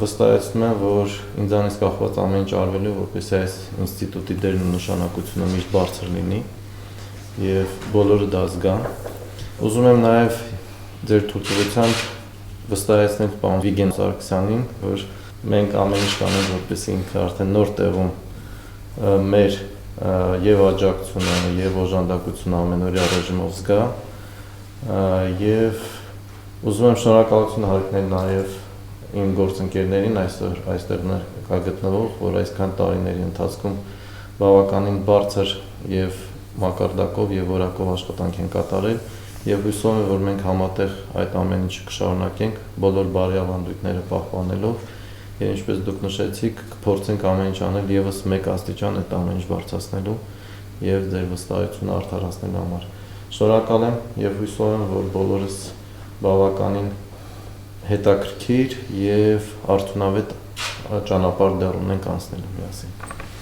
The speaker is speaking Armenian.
Վստահեցնում եմ, որ ինձանից կախված ամեն ինչ արվելու, որպեսզի այս ինստիտուտի դերն ու նշանակությունը միշտ բարձր լինի եւ բոլորը դա զգան։ Ուզում եմ նաեւ ձեր թույլտվությամբ վստահեցնել պարոն Վիգեն Սարգսյանին, որ մենք ամեն ինչ կանենք, որպեսզի ինքը արդեն նոր տեղում մեր եւ աջակցությունը եւ օժանդակությունը ամենօրյա ռեժիմով զգա եւ ուզում եմ շնորհակալություն հայտնել նաեւ իմ գործընկերներին այստեղ գտնվող, որ այսքան տարիների ընթացքում բավականին բարձր եւ մակարդակով եւ որակով աշխատանք են կատարել եւ հույսով եմ, որ մենք համատեղ այդ ամեն ինչը կշարունակենք բոլոր բարի ավանդույթները պահպանելով եւ ինչպես դուք նշեցիք, կփորձենք ամեն ինչ անել եւս մեկ աստիճան այդ ամեն ինչ բարձրացնելու եւ ձեր վստահությունը արդարացնելու համար։ Շնորհակալ եմ եւ հույսով եմ, որ բոլորս բավականին հետաքրքիր եւ արդյունավետ ճանապարհ դեռ ունենք անցնելու միասին։